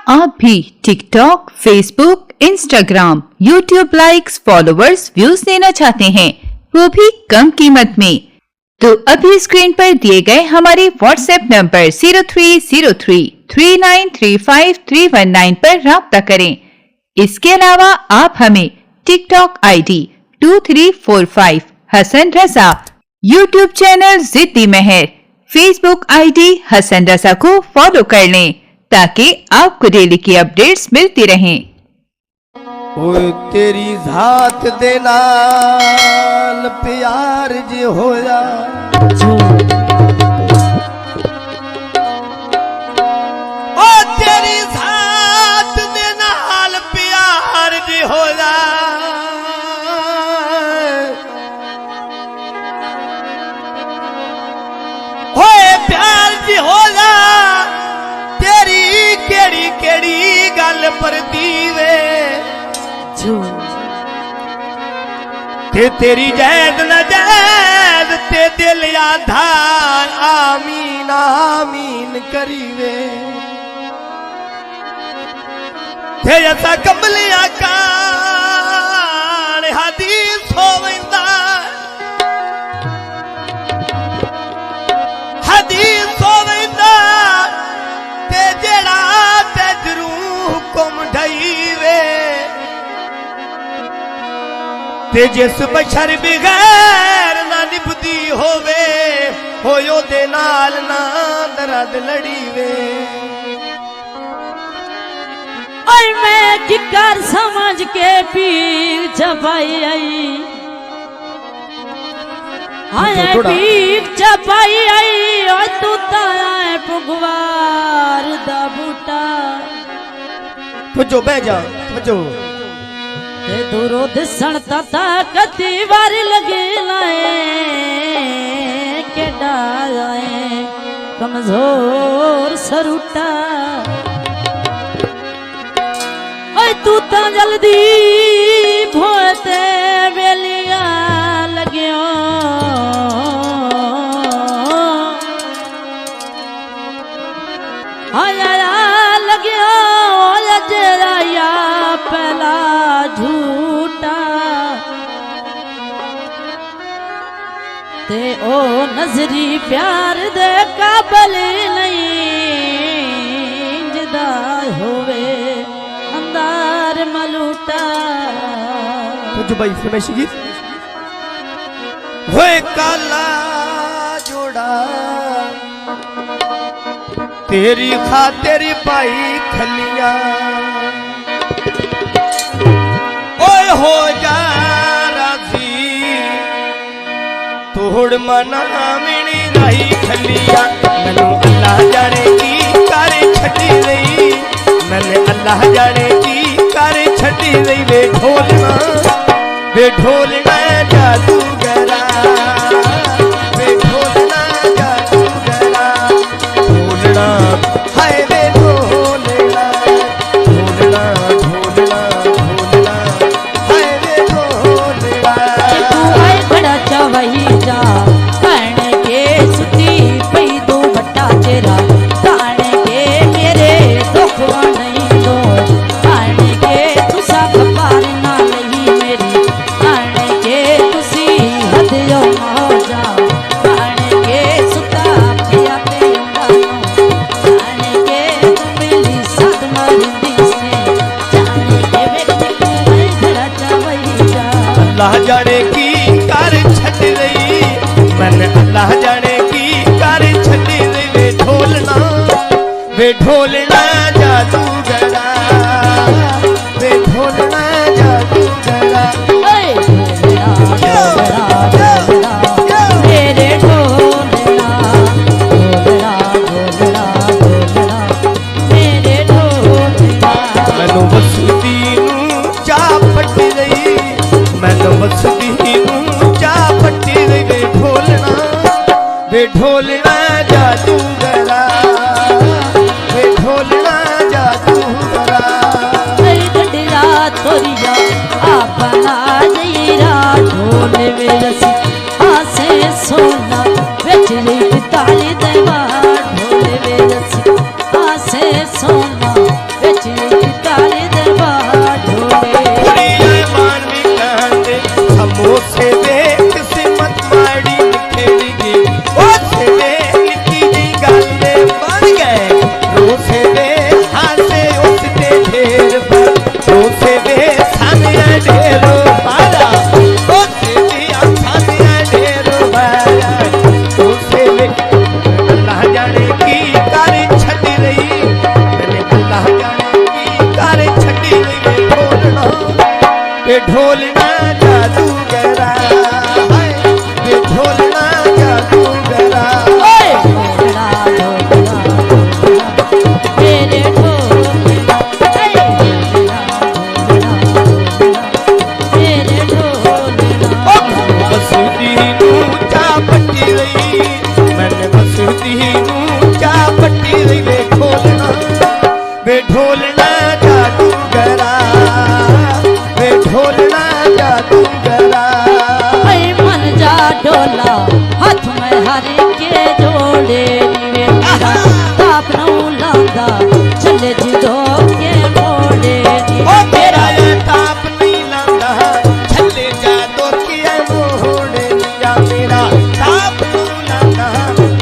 आप भी TikTok, Facebook, Instagram, YouTube likes, followers, views देना चाहते हैं, वो भी कम कीमत में, तो अभी स्क्रीन पर दिए गए हमारे व्हाट्सएप नंबर 03033935 पर राब्ता करें। इसके अलावा आप हमें TikTok ID 2345 Hasan Raza, YouTube channel जिद्दी महर, फेसबुक आईडी हसन रजा को फॉलो कर लें ताकि आपको डेली की अपडेट्स मिलती रहें। ओए तेरी जात दे नाल प्यार जे होया, ओ तेरी जात दे नाल प्यार जे होया, ओए प्यार जे होया, तेरी केड़ी केड़ी गल पर दीवे ते तेरी जैद न जैद ते दिल आधार आमीन आमीन करीवे ते ऐसा कमलिया कान हदीस होवेंदा, हदीस होवेंदा ते जेड़ा ते जरूह हुक्म ढईवे ते जिस बशर बगैर ना निभदी होवे होयो दे नाल ना दर्द लड़ीवे। और मैं किकर समझ के पीर छपाई आई, आए पीर छपाई आई, और तू ताया पुगवार दा बूटा तुझो बह जा तुझो ते दूरो दिसण ता कती बार लगे लाए के डाए कमजोर सरूटा, ओए तू ता जल्दी भोते बेलिया लगियो, आया लगियो जराया पहला झूठा ते ओ नजरी प्यार दे काबल नहीं जिदा होवे अंदार मलूटा। तुझ भाई फरमाइशी होए काला जोड़ा तेरी खातिर पाई खलिया, ओए हो जा राजी तोड़ मना मिनी रही खलिया, मैनू अल्लाह जाने की कर छड़ी रही, मैंने अल्लाह जाने की कर छड़ी रही। वे ढोलना जादूगरा, वे ढोलना जादूगरा, ढोलना हाय वे ढोलना, ढोलना ढोलना ढोलना हाय वे ढोलना। तू आए बड़ा चावही जा कण के सुती पई दो बट्टा तेरा, कण के मेरे दुख नहीं दो, कण के तुसा खपार ना लही मेरी, कण के तुसी हदियो हो जा, कण के सुता पिया ते उड़ानो, कण के तू मिली सद मरदी से, जाने के व्यक्ति तू आए बड़ा चावही जा। अल्लाह जाने की कर छड़ रही, मैंने अल्लाह जाने की कर छड़ी रही। वे ढोलना जादूगरा, वे ढोलना जादूगरा, ओए ढोलना ढोलना ढोलना मेरे ढोलना, ढोलना ढोलना ढोलना मेरे ढोलना। मैनू वसदी नूं चा पट्टी रही, मैनू वसदी नूं चा पट्टी रही। वे ढोलना, वे ढोलना जादूगरा, वे ढोलना जादूगरा। गडरा तोरिया अपना जीरा ढोल में रसी आसे सोना बेच ली ताली देवा, ढोल में रसी आसे सोना बेच ढोलना जादूगरा वे ढोलना जादूगरा ऐ मन जा ढोला हाथ में हर के जोड़े नीवे मेरा ताप नौ लांदा चले जिदो के मोड़े ओ तेरा ये ताप नहीं लांदा छले जादू के मोड़े लिया मेरा ताप नहीं लांदा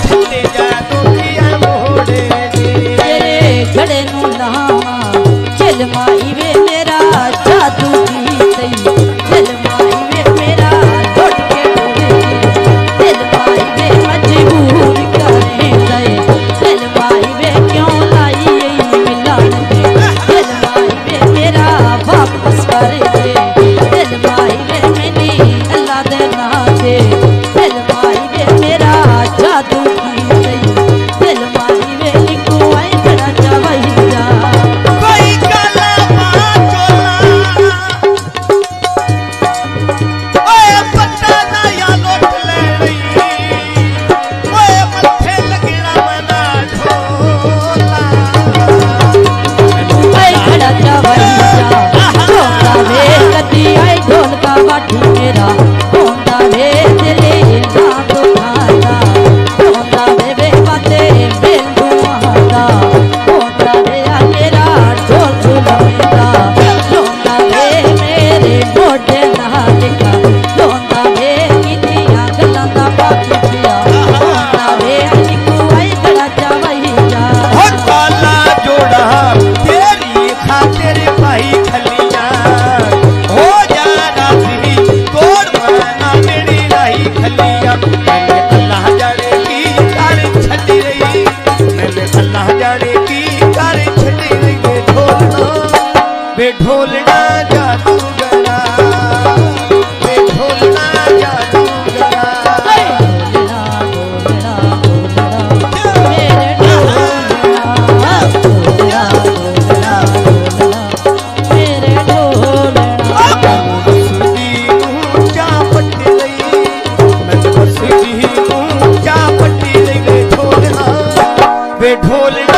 छले जादू के मोड़े तेरे घड़े नू लावा चल माई वे मेरा जादू की सही चल माई वे मेरा लौट के डोले चल माई वे मजबूर करे दे चल माई वे क्यों लाई मिलान दे चल माई वे मेरा वापस कर दे चल माई वे मैंने अल्लाह दे ना दे चल माई वे मेरा जादू की सही चल माई वे लिखो आई बड़ा चावही जा कोई काला चोला ओए पत्ता ना या लोट ले रही ओए मथे लगना मना ढोला ऐ खड़ा चावही जा ढोला वे कदी आई ढोल का बाठी मेरा होंदा वे दिले ना दुखाता होंदा वे बाते बेल दुआता होंदा वे आ मेरा ढोल झुलावेंदा होंदा वे मेरे मोढे ना लिखा होंदा वे कितियां गल्लां दा बाकी पिया होंदा वे लिखू आई खड़ा चावही जा हो काला जोड़ा तेरी खातिर भाई खलियां हो जा राजी कोड़ माना मेरी राही खलियां मैंने अल्लाह जाने की कार छड़ी रही मैंने अल्लाह जाने की कार छड़ी रही वे ढोलना जादूगरा वे ढोलना जादूगरा ढोलना ढोलना ढोलना मेरे ढोलना ढोलना ढोलना ढोलना मेरे ढोलना बसदी ऊंचा पट्टी लई मैं बसदी ऊंचा पट्टी लई वे ढोलना